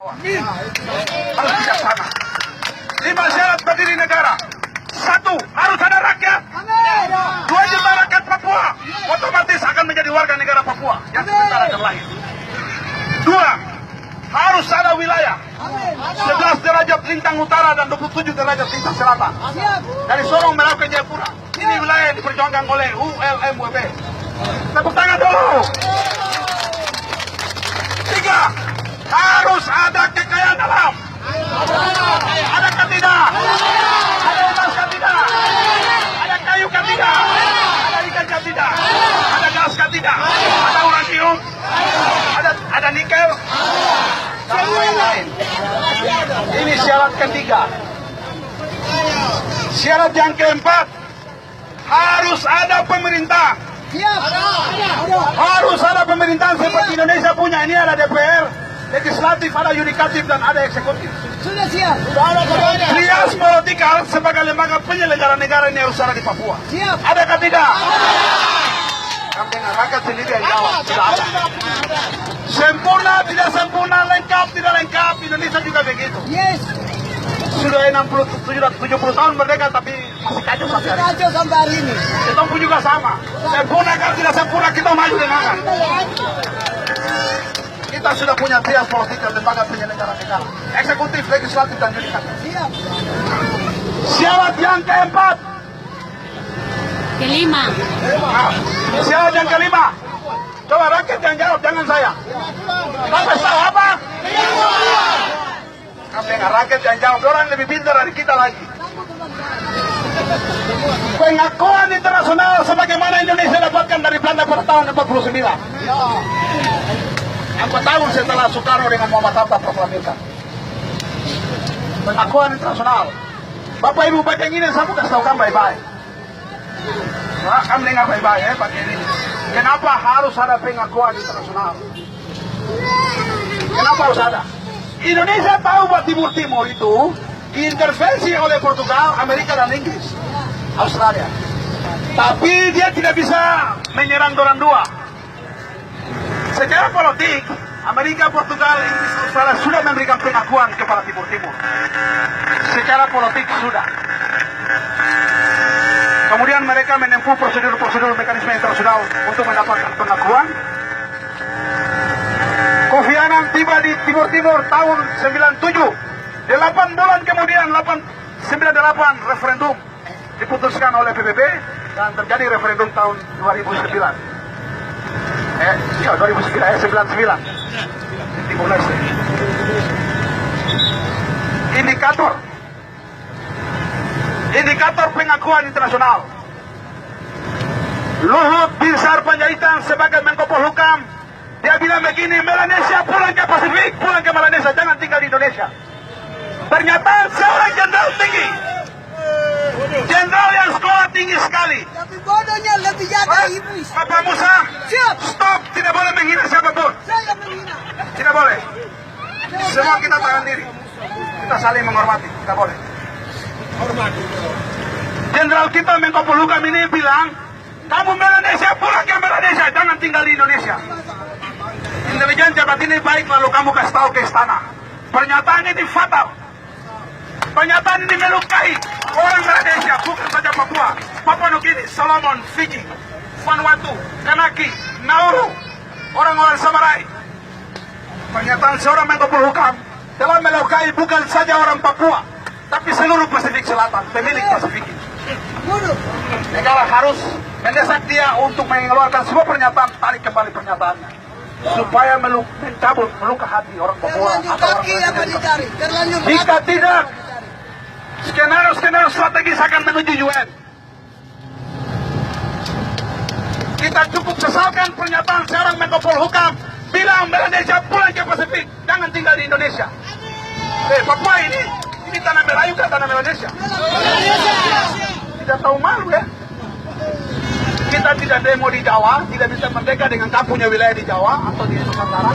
Harus bijaksana. 5 syarat berdiri negara. 1, harus ada rakyat. 2 juta rakyat Papua otomatis akan menjadi warga negara Papua yang sebentar akan lahir. 2, harus ada wilayah 11 derajat lintang utara dan 27 derajat lintang selatan. Dari Sorong, Merauke, Jayapura. Ini wilayah yang diperjuangkan oleh ULMWP. Tepuk tangan dulu. 3, harus ada kekayaan alam. Adakah tidak? Ada emas kan tidak? Ada kayu kan tidak? Ada ikan kan tidak? Ada gas kan tidak? Ada uranium? Ada nikel? Dan lain-lain. Ini syarat ketiga. Syarat yang keempat, harus ada pemerintah. Harus ada pemerintahan seperti Indonesia punya. Ini ada DPR, legislatif, ada yudikatif, dan ada eksekutif. Sudah siap. Trias Politikal sebagai lembaga penyelenggara negara ini harus ada di Papua. Siap. Adakah tidak? Kami dengan rakyat sendiri yang jawab. Sudah ada. Sempurna, tidak sempurna, lengkap, tidak lengkap. Indonesia juga begitu. Yes. Sudah 70 tahun merdeka tapi masih kacau sampai hari ini. Kacau sampai hari ini. Kita pun juga sama. Sempurna kan tidak sempurna, kita maju dengan akan. Kita sudah punya trias politik dan lembaga penyelenggara negara, eksekutif, legislatif, dan yudikatif. Siap. Syarat yang keempat. Kelima. Syarat yang kelima. Coba rakyat yang jawab, jangan saya. Bapak tahu apa? Kami dengan rakyat yang jawab, orang lebih pintar dari kita lagi. Pengakuan internasional sebagaimana Indonesia dapatkan dari Belanda pada tahun 49. 4 tahun setelah Soekarno dengan Muhammad Hatta proklamirkan. Pengakuan internasional. Bapak Ibu baca ini, saya mau kasih tahu kan baik-baik. Nah, kamu dengar baik-baik ya Pak ini. Kenapa harus ada pengakuan internasional? Kenapa harus ada? Indonesia tahu bahwa Timur itu diintervensi oleh Portugal, Amerika, dan Inggris, Australia. Tapi dia tidak bisa menyerang orang dua. Secara politik, Amerika, Portugal, Inggris, Australia sudah memberikan pengakuan kepada Timur. Secara politik sudah. Kemudian mereka menempuh prosedur mekanisme internasional untuk mendapatkan pengakuan. Kofi Annan tiba di Timur tahun 97. 8 bulan kemudian, 98 referendum diputuskan oleh PBB dan terjadi referendum tahun 2009. 99 di Timur Leste. Indikator pengakuan internasional. Luhut Binsar Panjaitan sebagai Menko Polhukam, dia bilang begini, Melanesia pulang ke Pasifik, pulang ke Melanesia, jangan tinggal di Indonesia. Ternyata seorang jenderal tinggi, jenderal yang sekolah tinggi sekali. Tapi bodohnya lebih jaga iblis. Bapak Musa, Siap. stop, tidak boleh menghina siapapun. Saya menghina. Tidak boleh. Semua kita tahan diri. Kita saling menghormati, tidak boleh. Jenderal kita Menko Polhukam ini bilang, kamu Melanesia pulang ke Melanesia, jangan tinggal di Indonesia. Intelijen jabat ini baik, lalu kamu kasih tahu ke istana. Pernyataan ini fatal. Pernyataan ini melukai orang Melanesia, bukan saja Papua, Papua Nugini, Solomon, Fiji, Vanuatu, Kanaki, Nauru, orang-orang Samarai. Pernyataan seorang Menko Polhukam telah melukai bukan saja orang Papua, tapi seluruh Pasifik Selatan, pemilik Pasifik. Negara harus mendesak dia untuk mengeluarkan semua pernyataan, tarik kembali pernyataannya, supaya mencabut meluka hati orang Papua Terlanjur atau orang kaki apa dicari? Terlanjur jika kaki. tidak, skenario strategis akan menuju UN. Kita cukup sesalkan pernyataan seorang Menko Polhukam bilang Melanesia pulang ke Pasifik, jangan tinggal di Indonesia. Papua ini tanah Melayu ke tanah Melanesia. Tidak tahu malu ya. Kita tidak demo di Jawa, tidak bisa merdeka dengan kampungnya wilayah di Jawa atau di Nusantara.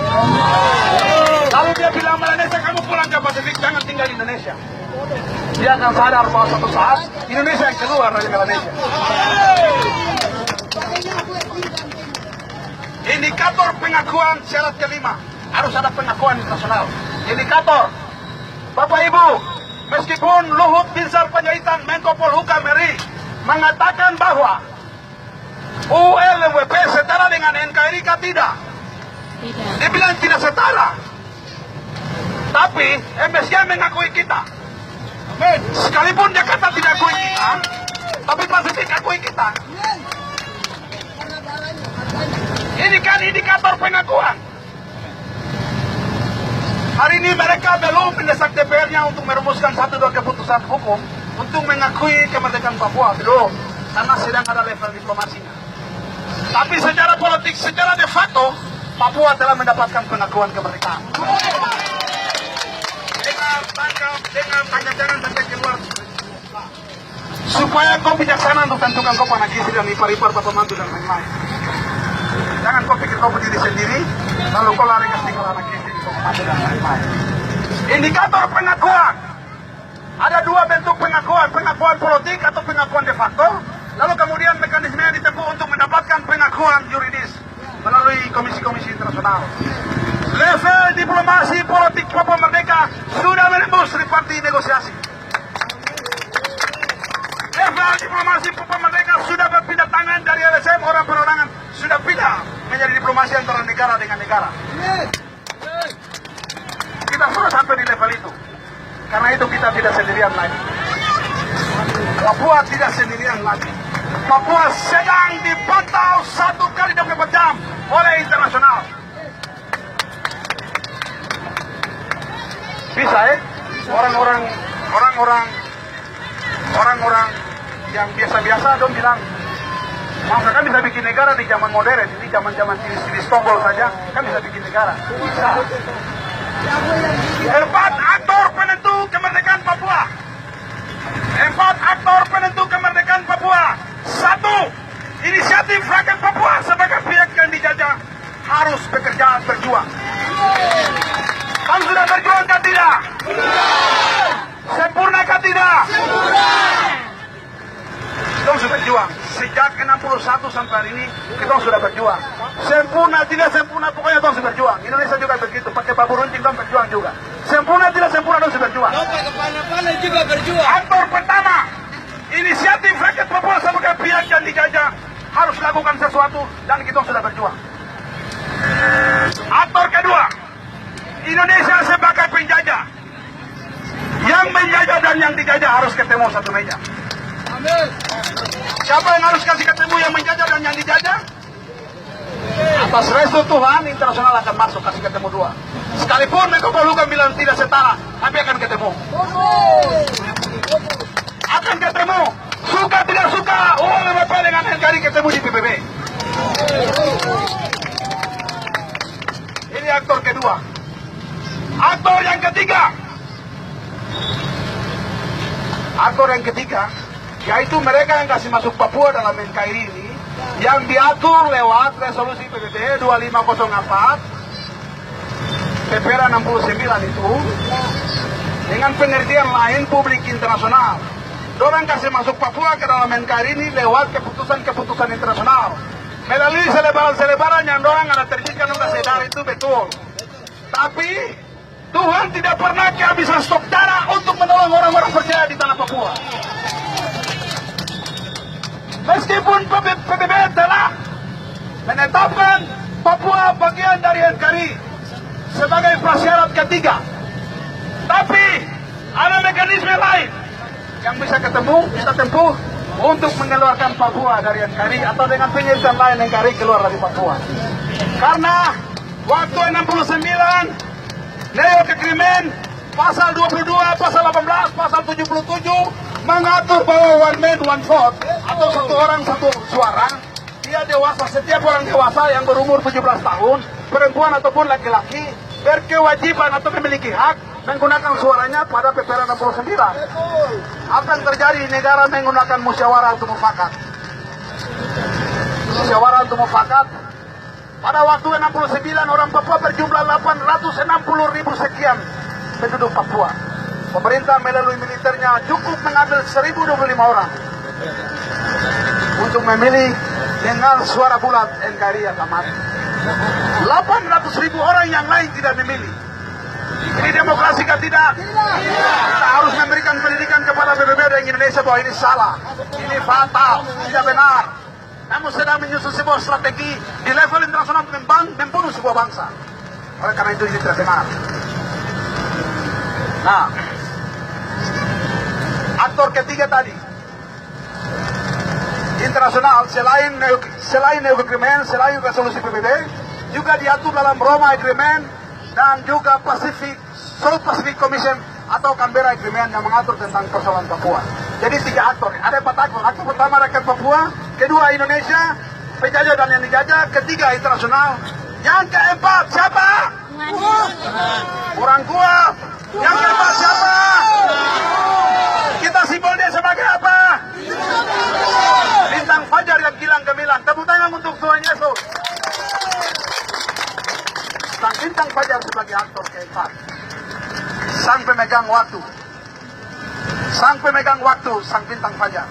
Lalu dia bilang Melanesia, kamu pulang ke Pasifik, jangan tinggal di Indonesia. Dia akan sadar bahwa suatu saat Indonesia yang keluar dari Melanesia. Indikator pengakuan syarat kelima, harus ada pengakuan internasional. indikator. Bapak Ibu, meskipun Luhut Binsar Panjaitan Menko Polhukam RI mengatakan bahwa ULWP setara dengan NKRI tidak. Dia bilang tidak setara. Tapi MSG mengakui kita. Sekalipun Jakarta tidak akui kita, tapi Pasifik akui kita. Ini kan indikator pengakuan. Hari ini mereka belum mendesak DPR-nya untuk merumuskan satu dua keputusan hukum untuk mengakui kemerdekaan Papua, belum, karena sedang ada level diplomasinya. Tapi secara politik, secara de facto, Papua telah mendapatkan pengakuan kemerdekaan. Dengan tangkap, dengan jangan sampai keluar. Supaya kau bijaksana untuk tentukan kau panak istri dan ipar-ipar bapak mantu dan lain-lain. Jangan kau pikir kau berdiri sendiri, lalu kau lari ke tinggal anak istri, bapak mantu dan lain-lain. Indikator pengakuan. Ada dua bentuk pengakuan, pengakuan politik atau pengakuan de facto. Lalu kemudian mekanisme yang ditempuh untuk mendapatkan pengakuan yuridis melalui komisi-komisi internasional. Level diplomasi politik Papua Merdeka sudah menembus tripartit negosiasi. Level diplomasi Papua Merdeka sudah berpindah tangan dari LSM orang perorangan, sudah pindah menjadi diplomasi antara negara dengan negara. Kita sudah sampai di level itu. Karena itu kita tidak sendirian lagi. Papua tidak sendirian lagi. Papua sedang dipantau 1 kali 24 jam oleh internasional. Bisa orang-orang yang biasa-biasa dong bilang, masa kan bisa bikin negara di zaman modern, ini zaman-zaman sinis tombol saja, kan bisa bikin negara. Bisa. 4 aktor penentu kemerdekaan Papua. 4 aktor penentu kemerdekaan Papua. 1. Inisiatif rakyat Papua sebagai pihak yang dijajah harus bekerja berjuang. Kamu sudah berjuang kan tidak? Sempurna kan tidak? Kita sudah berjuang. Sejak 61 sampai hari ini, kita sudah berjuang. Sempurna tidak sempurna, pokoknya kita sudah berjuang. Indonesia juga begitu, pakai babu runcing kita berjuang juga. Sempurna tidak sempurna, kita sudah berjuang. Kepala-kepala juga berjuang. Aktor pertama, inisiatif rakyat Papua sebagai pihak yang dijajah harus lakukan sesuatu dan kita sudah berjuang. Aktor kedua, Indonesia sebagai penjajah. Yang menjajah dan yang dijajah harus ketemu satu meja. Amin. Siapa yang harus kasih ketemu yang menjajah dan yang dijajah? Atas restu Tuhan, internasional akan masuk kasih ketemu dua. Sekalipun Menko Polhukam bilang tidak setara, tapi akan ketemu. Akan ketemu. Suka tidak suka, ULWP dengan NKRI ketemu di PBB. Ini aktor kedua. Aktor yang ketiga. Aktor yang ketiga, yaitu mereka yang kasih masuk Papua dalam NKRI ini, yang diatur lewat resolusi PBB 2504 PPR 69 itu, dengan pengertian lain publik internasional. Dorang kasih masuk Papua ke dalam NKRI ini lewat keputusan-keputusan internasional. Melalui selebaran-selebaran yang dorang ada terbitkan oleh Sedar itu betul. Tapi Tuhan tidak pernah kehabisan stok darah untuk menolong orang-orang percaya di tanah Papua. Meskipun PBB telah menetapkan Papua bagian dari NKRI sebagai prasyarat ketiga, tapi ada mekanisme lain yang bisa kita tempuh untuk mengeluarkan Papua dari NKRI atau dengan penyelesaian lain NKRI keluar dari Papua. Karena waktu 69 Neo Kekrimen pasal 22, pasal 18, pasal 77 mengatur bahwa one man one vote atau satu orang satu suara. Dia dewasa, setiap orang dewasa yang berumur 17 tahun, perempuan ataupun laki-laki, berkewajiban atau memiliki hak menggunakan suaranya pada PPR 69. Apa yang terjadi di negara menggunakan musyawarah untuk mufakat? Musyawarah untuk mufakat. Pada waktu 69 orang Papua berjumlah 860.000 sekian penduduk Papua. Pemerintah melalui militernya cukup mengambil 1.025 orang untuk memilih dengan suara bulat NKRI yang amat. 800.000 orang yang lain tidak memilih. Ini Indonesia tidak? Kita harus memberikan pendidikan kepada BPBD Indonesia bahwa ini salah, ini fatal, tidak benar. Namun sedang menyusun sebuah strategi di level internasional membunuh sebuah bangsa. Oleh karena itu ini tidak benar. Nah, aktor ketiga tadi internasional selain New Agreement, selain resolusi PBB, juga diatur dalam Roma Agreement dan juga South Pacific Commission atau Canberra Agreement yang mengatur tentang persoalan Papua. Jadi 3 aktor. Ada 4 aktor. Aktor pertama rakyat Papua, kedua Indonesia, penjajah dan yang dijajah, ketiga internasional. Yang keempat siapa? Orang kuat. Yang keempat siapa? Kita simbol dia sebagai apa? Bintang fajar yang gilang gemilang. Tepuk tangan untuk Tuhan Yesus. Sang bintang fajar sebagai aktor keempat. Sang pemegang waktu. Sang pemegang waktu, sang bintang fajar.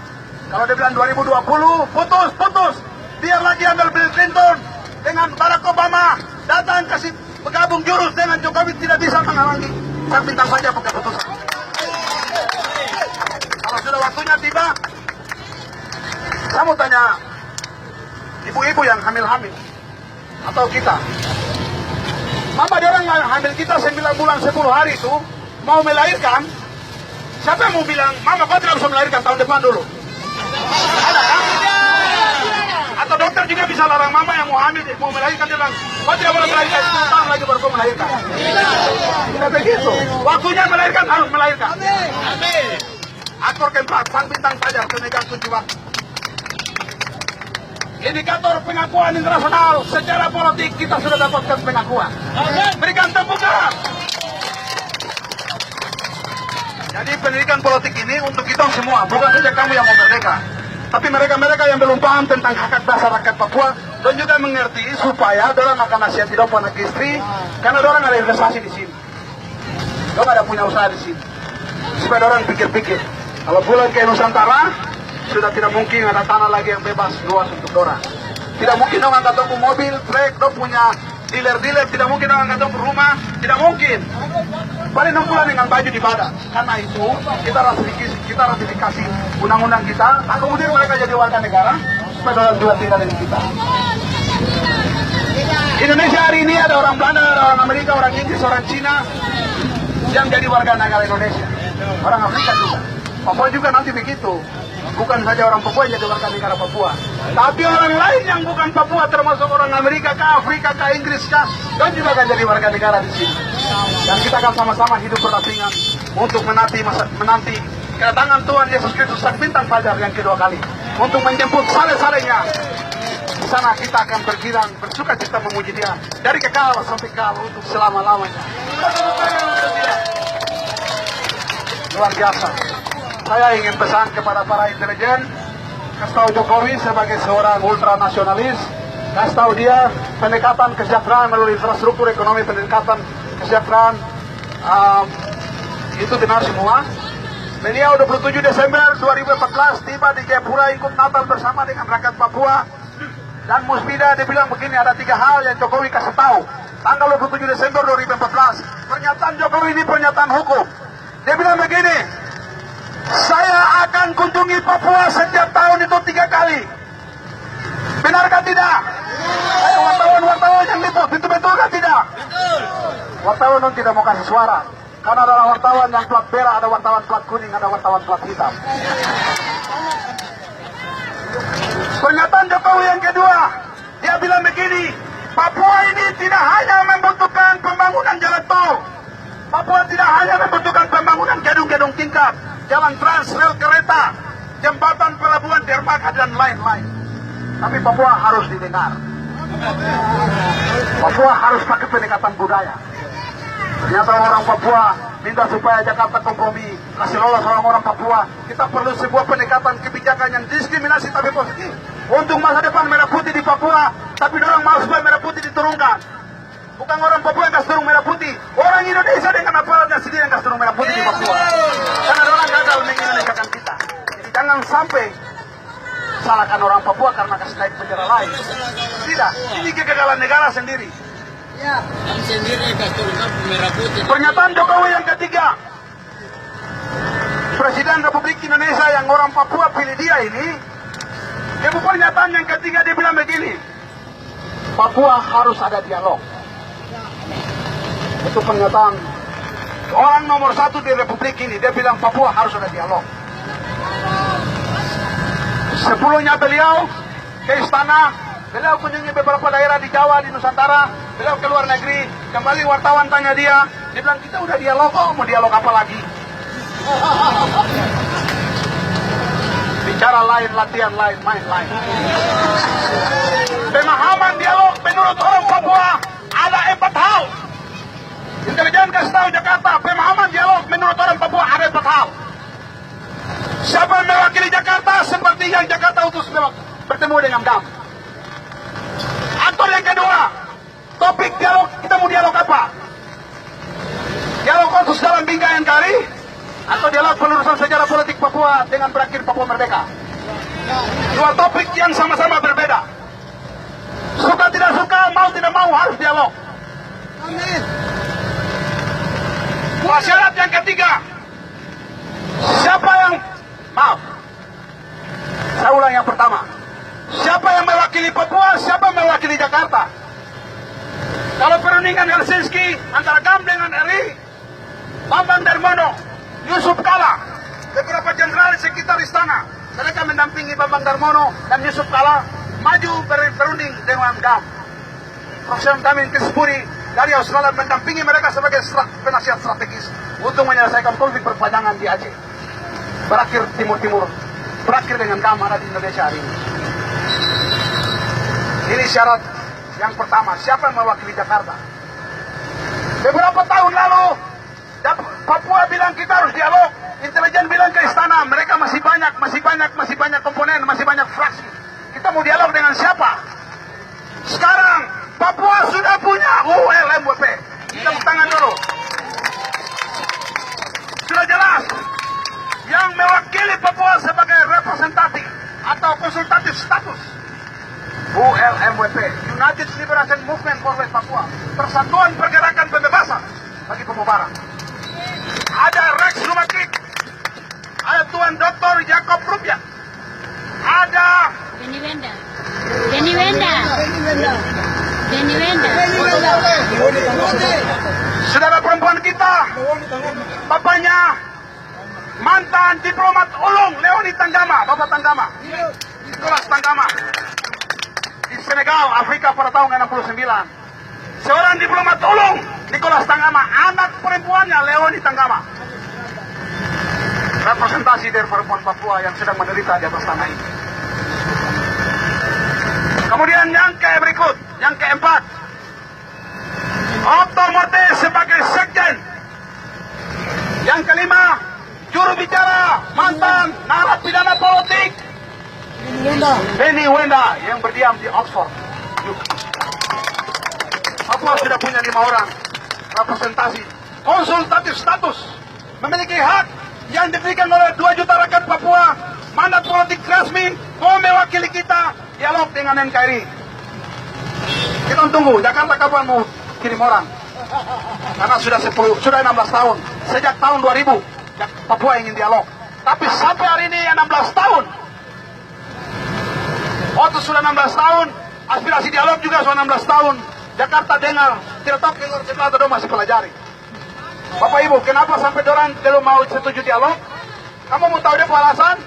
Kalau dia bilang 2020, putus. Biar lagi ambil Bill Clinton dengan Barack Obama datang kasih bergabung jurus dengan Jokowi, tidak bisa menghalangi sang bintang fajar pakai putusan. Kalau sudah waktunya tiba, saya mau tanya ibu-ibu yang hamil-hamil atau kita. Mama dia orang hamil kita 9 bulan 10 hari itu mau melahirkan. Siapa yang mau bilang, Mama kau tidak bisa melahirkan tahun depan dulu? Ada kan? Atau dokter juga bisa larang Mama yang mau hamil, mau melahirkan, dia bilang, kau tidak boleh melahirkan 10 tahun lagi baru kau melahirkan. Tidak begitu. Waktunya melahirkan harus melahirkan. Aktor keempat, sang bintang fajar, pemegang kunci waktu. Indikator pengakuan internasional secara politik kita sudah dapatkan pengakuan. Berikan tepuk tangan. Jadi pendidikan politik ini untuk kita semua, bukan saja kamu yang mau merdeka, tapi mereka-mereka yang belum paham tentang hak dasar rakyat Papua dan juga mengerti supaya orang akan nasihat hidup anak istri, karena orang ada investasi di sini, orang ada punya usaha di sini, supaya orang pikir-pikir. Kalau pulang ke Nusantara, sudah tidak mungkin ada tanah lagi yang bebas luas untuk orang. Tidak mungkin orang angkat toko mobil, trek, orang punya dealer-dealer, tidak mungkin orang angkat toko rumah, tidak mungkin. Paling 6 bulan dengan baju di badan. Karena itu kita ratifikasi undang-undang kita, nah kemudian mereka jadi warga negara, supaya orang juga tinggal dengan kita. Indonesia hari ini ada orang Belanda, ada orang Amerika, orang Inggris, orang Cina yang jadi warga negara Indonesia. Orang Afrika juga. Papua juga nanti begitu. Bukan saja orang Papua yang jadi warga negara Papua, tapi orang lain yang bukan Papua, termasuk orang Amerika, Afrika, Inggris, dan juga akan jadi warga negara di sini. Dan kita akan sama-sama hidup berdampingan untuk menanti kedatangan Tuhan Yesus Kristus sang bintang fajar yang kedua kali, untuk menjemput sale-salenya. Di sana kita akan bergirang, bersuka cita memuji Dia dari kekal sampai kekal untuk selama-lamanya. Luar biasa. Saya ingin pesan kepada para intelijen, kasih tahu Jokowi sebagai seorang ultranasionalis, kasih tahu dia pendekatan kesejahteraan melalui infrastruktur ekonomi, pendekatan kesejahteraan itu benar semua. Beliau 27 Desember 2014 tiba di Jayapura ikut Natal bersama dengan rakyat Papua, dan Musbida dia bilang begini, ada 3 hal yang Jokowi kasih tahu. Tanggal 27 Desember 2014, pernyataan Jokowi ini pernyataan hukum. Dia bilang begini, saya akan kunjungi Papua setiap tahun itu 3 kali. Benarkah tidak? Ayo wartawan yang liput, itu betulkah tidak? Betul. Wartawan tidak mau kasih suara, karena ada wartawan yang plat merah, ada wartawan plat kuning, ada wartawan plat hitam. Pernyataan Jokowi yang kedua, dia bilang begini, Papua ini tidak hanya membutuhkan pembangunan jalan tol, Papua tidak hanya membutuhkan pembangunan gedung-gedung tingkat, jalan trans, rel kereta, jembatan, pelabuhan, dermaga, dan lain-lain. Tapi Papua harus didengar. Papua harus pakai pendekatan budaya. Ternyata orang Papua minta supaya Jakarta kompromi, kasih lolos orang-orang Papua. Kita perlu sebuah pendekatan kebijakan yang diskriminasi tapi positif. Untuk masa depan merah putih di Papua, tapi orang mau supaya merah putih diturunkan. Bukan orang Papua yang kasih turun merah putih, orang Indonesia dengan aparatnya sendiri yang kasih turun merah putih di Papua. Karena orang gagal mengindonesiakan kita. Jadi jangan sampai salahkan orang Papua karena kasih naik bendera lain. Tidak, ini kegagalan negara sendiri. Ya. Kamu sendiri kasih kamu merah putih. Pernyataan Jokowi yang ketiga, Presiden Republik Indonesia yang orang Papua pilih dia ini, ibu pernyataan yang ketiga dia bilang begini, Papua harus ada dialog. Itu pernyataan orang nomor satu di Republik ini, dia bilang Papua harus ada dialog. Sebelumnya beliau ke istana, beliau kunjungi beberapa daerah di Jawa, di Nusantara, beliau ke luar negeri, kembali wartawan tanya dia bilang kita udah dialog kok, mau dialog apa lagi? Bicara lain, latihan lain, main lain. Pemahaman dialog menurut orang Papua ada 4 hal. Intelijen kasih tahu Jakarta, pemahaman dialog menurut orang Papua ada 4 hal. Siapa yang mewakili Jakarta seperti yang Jakarta utus bertemu dengan GAM. Atau yang kedua, topik dialog, kita mau dialog apa? Dialog khusus dalam Bingkai NKRI atau dialog penerusan sejarah politik Papua dengan berakhir Papua Merdeka. Dua topik yang sama-sama berbeda. Suka tidak suka, mau tidak mau harus dialog. Amin. Syarat yang ketiga, siapa yang saya ulang yang pertama, siapa yang mewakili Papua, siapa yang mewakili Jakarta. Kalau perundingan Helsinki antara GAM dengan RI, Bambang Darmono, Yusuf Kala, beberapa jenderal di sekitar istana, mereka mendampingi Bambang Darmono dan Yusuf Kala maju berunding dengan GAM. Profesor Damin Kispuri dari Australia mendampingi mereka sebagai penasihat strategis untuk menyelesaikan konflik perpanjangan di Aceh. Berakhir Timur-Timur, berakhir dengan GAM ada di Indonesia hari ini. Ini syarat yang pertama, siapa yang mewakili Jakarta. Beberapa tahun lalu, Papua bilang kita harus dialog, intelijen bilang ke istana, mereka masih banyak komponen, masih banyak fraksi. Kita mau dialog dengan siapa? Sekarang, Papua sudah punya ULMWP. Tepuk tangan dulu. Sudah jelas, yang mewakili Papua sebagai representatif atau konsultatif status ULMWP, United Liberation Movement for West Papua, Persatuan Pergerakan Pembebasan bagi Pembubaran. Ada Rex Rumakik, ada Tuan Dr. Jacob Rupiah, ada Jenny Wenda. saudara perempuan kita, bapaknya mantan diplomat Ulung Leoni Tanggama, Bapak Tanggama, Nicholas Tanggama di Senegal, Afrika pada tahun 69. Seorang diplomat Ulung, Nicholas Tanggama, anak perempuannya Leoni Tanggama. Representasi dari perempuan Papua yang sedang menderita di atas tanah ini. Kemudian yang berikut, yang keempat, Otto Morte sebagai sekjen. Yang kelima, juru bicara mantan narapidana politik Benny Wenda yang berdiam di Oxford. Papua sudah punya 5 orang representasi konsultatif status, memiliki hak yang diberikan oleh 2 juta rakyat Papua, mandat politik resmi, mau mewakili kita, dialog dengan NKRI. Kita tunggu, Jakarta kapan mau kirim orang? Karena sudah 16 tahun, sejak tahun 2000, Papua ingin dialog. Tapi sampai hari ini 16 tahun. Waktu sudah 16 tahun, aspirasi dialog juga sudah 16 tahun. Jakarta dengar, tidak tahu keluar atau masih pelajari. Bapak Ibu, kenapa sampai orang belum mau setuju dialog? Kamu mau tahu dia alasan?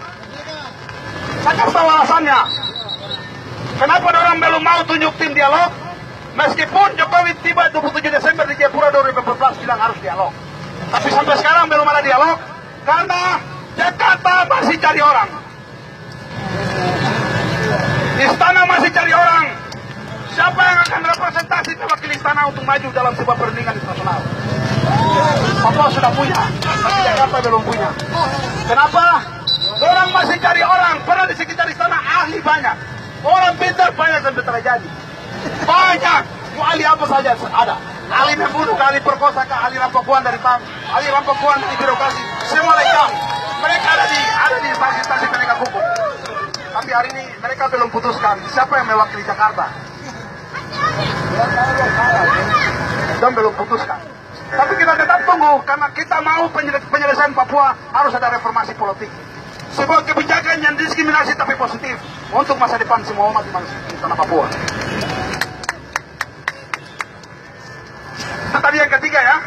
Saya kasih tahu alasannya. Kenapa orang belum mau tunjuk tim dialog? Meskipun Jokowi tiba 27 Desember di Jayapura 2014 bilang harus dialog. Tapi sampai sekarang belum ada dialog karena Jakarta masih cari orang. Istana masih cari orang. Siapa yang akan representasi mewakili istana untuk maju dalam sebuah perundingan internasional? Papua sudah punya, tapi Jakarta belum punya. Kenapa? Orang masih cari orang, padahal di sekitar istana ahli banyak. Orang pintar banyak dan terjadi. Banyak, mau ahli apa saja ada. Ahli membunuh, ahli perkosa, ahli rampakuan dari bank, ahli rampakuan dari birokrasi, semua lengkap. Mereka ada di instansi-instansi penegak hukum. Tapi hari ini mereka belum putuskan siapa yang mewakili Jakarta. Dan belum putuskan. Tapi kita tetap tunggu karena kita mau penyelesaian Papua harus ada reformasi politik. Sebuah kebijakan yang diskriminasi tapi positif untuk masa depan semua umat di tanah Papua. Itu tadi yang ketiga ya.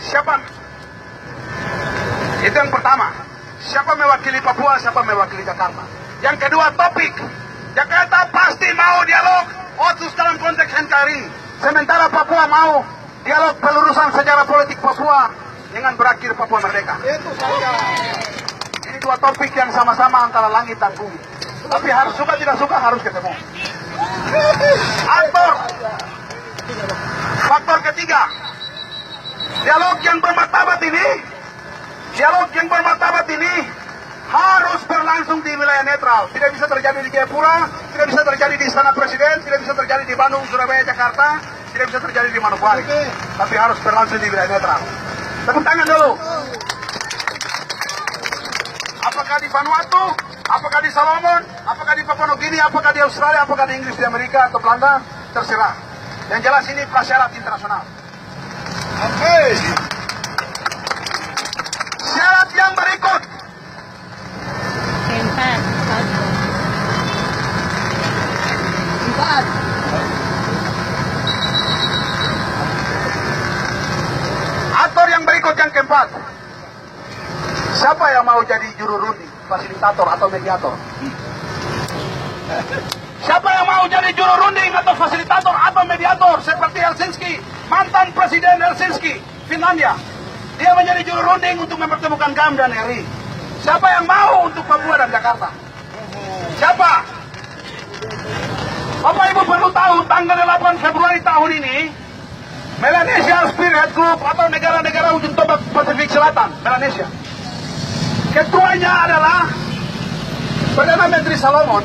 Siapa? Itu yang pertama. Siapa mewakili Papua, siapa mewakili Jakarta. Yang kedua topik. Jakarta pasti mau dialog otsus dalam konteks NKRI. Sementara Papua mau dialog pelurusan sejarah politik Papua dengan berakhir Papua merdeka. Itu saja. Ini dua topik yang sama-sama antara langit dan bumi. Tapi harus suka tidak suka harus ketemu. Faktor ketiga, dialog yang bermartabat ini harus berlangsung di wilayah netral. Tidak bisa terjadi di Jayapura, tidak bisa terjadi di Istana Presiden, tidak bisa terjadi di Bandung, Surabaya, Jakarta, tidak bisa terjadi di Manokwari. Tapi harus berlangsung di wilayah netral. Tepuk tangan dulu. Apakah di Vanuatu, apakah di Solomon, apakah di Papua Nugini, apakah di Australia, apakah di Inggris, di Amerika, atau Belanda, terserah. Yang jelas ini prasyarat internasional. Oke. Syarat yang berikut. Keempat. Aktor yang berikut yang keempat. Siapa yang mau jadi juru runding, fasilitator atau mediator? Siapa yang mau jadi juru runding atau fasilitator atau mediator seperti Helsinki, mantan Presiden Helsinki, Finlandia. Dia menjadi juru runding untuk mempertemukan GAM dan RI. Siapa yang mau untuk Papua dan Jakarta? Siapa? Bapak Ibu perlu tahu tanggal 8 Februari tahun ini Melanesia Spearhead Group atau negara-negara ujung tombak Pasifik Selatan, Melanesia. Ketuanya adalah Perdana Menteri Solomon.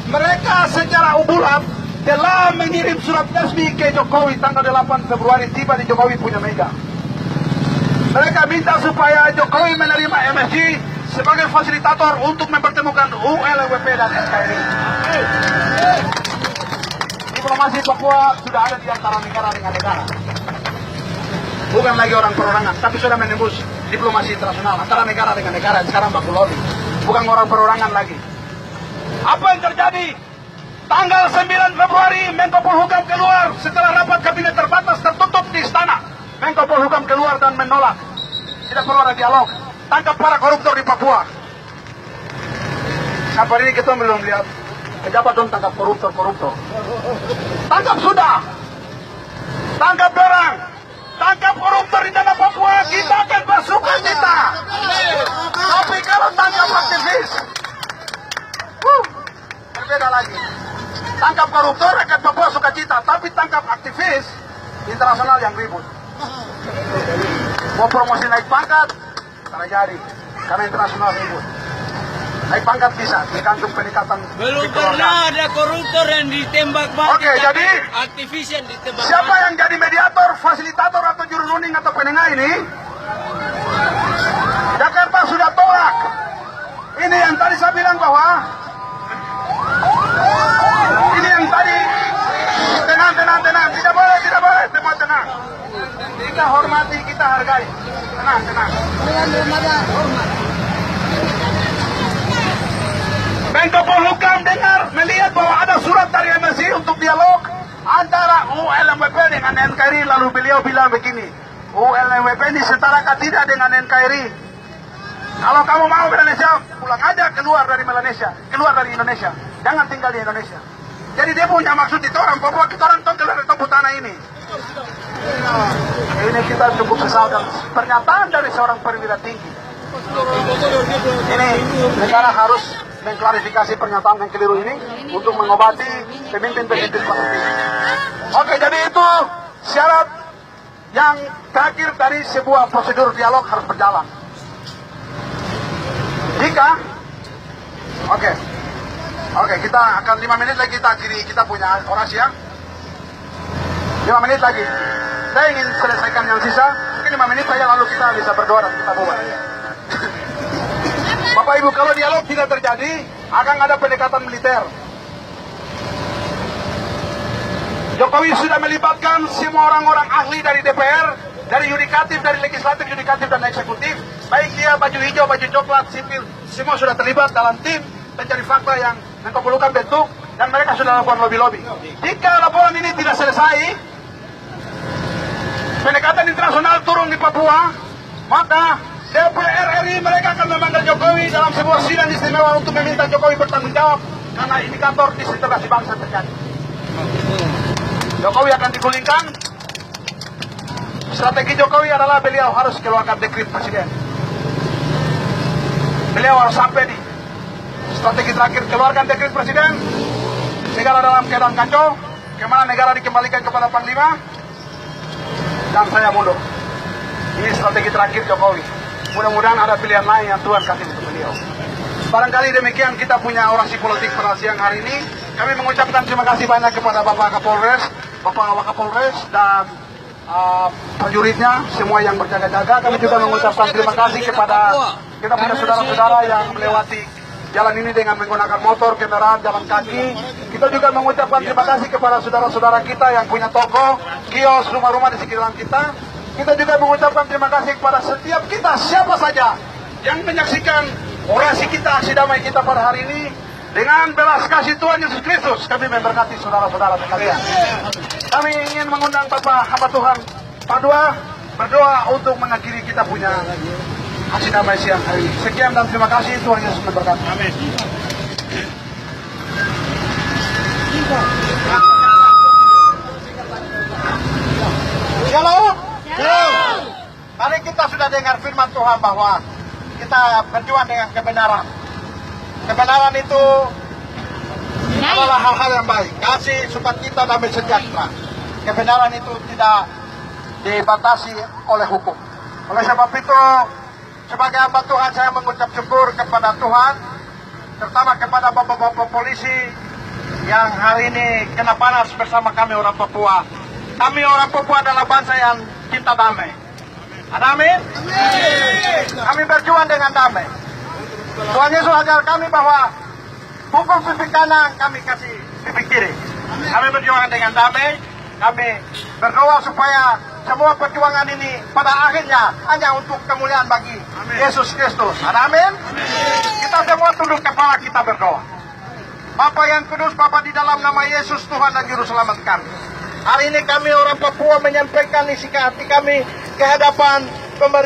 Mereka secara ubulat telah mengirim surat resmi ke Jokowi tanggal 8 Februari tiba di Jokowi punya meja. Mereka minta supaya Jokowi menerima MSG sebagai fasilitator untuk mempertemukan ULWP dan NKRI. Diplomasi Papua sudah ada di antara negara dengan negara. Bukan lagi orang perorangan, tapi sudah menembus diplomasi internasional antara negara dengan negara yang sekarang baku lobby. Bukan orang perorangan lagi. Apa yang terjadi? Tanggal 9 Februari Menko Polhukam keluar setelah rapat kabinet terbatas tertutup di istana. Menko Polhukam keluar dan menolak. Tidak perlu ada dialog. Tangkap para koruptor di Papua. Sampai ini kita belum lihat pejabat dong tangkap koruptor. Tangkap sudah. Tangkap orang. Tangkap koruptor di tanah Papua. Kita akan bersuka cita. Tapi kalau tangkap aktivis, berbeda lagi. Tangkap koruptor rakyat Papua suka cita, tapi tangkap aktivis internasional yang ribut. Mau promosi naik pangkat, tak jadi, karena internasional ribut. Naik pangkat bisa, tergantung peningkatan. Belum pernah ada koruptor yang ditembak mati. Oke, jadi aktivis yang ditembak siapa mati. yang jadi mediator, fasilitator atau juru runding atau penengah ini? Jakarta sudah tolak. Ini yang tadi saya bilang bahwa ini yang tadi tenang, tidak boleh, semua tenang. Kita hormati, kita hargai. Tenang. Menko Polhukam melihat bahwa ada surat dari MSI untuk dialog antara ULMWP dengan NKRI, lalu beliau bilang begini, ULMWP ini setarakan tidak dengan NKRI. Kalau kamu mau Melanesia, pulang aja, keluar dari Melanesia, keluar dari Indonesia, jangan tinggal di Indonesia. Jadi dia punya maksud itu orang Papua, kita orang keluar dari tempat tanah ini. Ini kita cukup sesalkan pernyataan dari seorang perwira tinggi. Ini negara harus mengklarifikasi pernyataan yang keliru ini untuk mengobati pemimpin-pemimpin Pasifik. Oke, jadi itu syarat yang terakhir dari sebuah prosedur dialog harus berjalan. Jika Oke, kita akan 5 menit lagi kita akhiri, kita punya orasi ya. 5 menit lagi. Saya ingin selesaikan yang sisa, mungkin 5 menit saja lalu kita bisa berdoa dan kita bubar. Bapak Ibu, kalau dialog tidak terjadi, akan ada pendekatan militer. Jokowi sudah melibatkan semua orang-orang ahli dari DPR, dari yudikatif, dari legislatif, yudikatif, dan eksekutif. Baik dia baju hijau, baju coklat, sipil, semua sudah terlibat dalam tim pencari fakta yang Menko Polhukam bentuk, dan mereka sudah lakukan lobby-lobby. Jika laporan ini tidak selesai, pendekatan internasional turun di Papua, maka DPR RI mereka akan memanggil Jokowi dalam sebuah sidang istimewa untuk meminta Jokowi bertanggung jawab karena indikator disintegrasi bangsa terjadi. Jokowi akan digulingkan. Strategi Jokowi adalah beliau harus keluarkan dekret presiden. Beliau harus sampai di strategi terakhir, keluarkan dekret presiden. Negara dalam keadaan kacau, kemana negara dikembalikan kepada Panglima, dan saya mundur. Ini strategi terakhir Jokowi. Mudah-mudahan ada pilihan lain yang Tuhan kasih untuk beliau. Barangkali demikian kita punya orasi politik pada siang hari ini. Kami mengucapkan terima kasih banyak kepada Bapak Kapolres, Bapak Wakapolres, dan prajuritnya, semua yang berjaga-jaga. Kami juga mengucapkan terima kasih kepada kita punya saudara-saudara yang melewati jalan ini dengan menggunakan motor, kendaraan, jalan kaki. Kita juga mengucapkan terima kasih kepada saudara-saudara kita yang punya toko, kios, rumah-rumah di sekitaran kita. Kita juga mengucapkan terima kasih kepada setiap kita, siapa saja yang menyaksikan orasi kita, aksi damai kita pada hari ini. Dengan belas kasih Tuhan Yesus Kristus, kami memberkati saudara-saudara sekalian. Kami ingin mengundang Bapak hamba Tuhan Padua berdoa untuk mengakhiri kita punya aksi damai siang hari ini. Sekian dan terima kasih, Tuhan Yesus memberkati. Amin. Shalom. Shalom. Tadi kita sudah dengar firman Tuhan bahwa kita berjuang dengan kebenaran. Kebenaran itu adalah hal-hal yang baik. Kasih, sukacita, damai sejahtera. Kebenaran itu tidak dibatasi oleh hukum. Oleh sebab itu, sebagai hamba Tuhan, saya mengucap syukur kepada Tuhan, terutama kepada bapak-bapak polisi yang hari ini kena panas bersama kami orang Papua. Kami orang Papua adalah bangsa yang cinta damai. Amin. Kami berjuang dengan damai. Tuhan Yesus ajar kami bahwa pukul pipi kanan, kami kasih pipi kiri. Kami berjuang dengan damai. Kami berdoa supaya semua perjuangan ini pada akhirnya hanya untuk kemuliaan bagi Yesus Kristus. Amin. Kita semua tunduk kepala, kita berdoa. Bapa yang kudus, Bapa di dalam nama Yesus Tuhan dan Juru Selamat kami. Hari ini kami orang Papua menyampaikan isi hati kami ke hadapan pemerintah.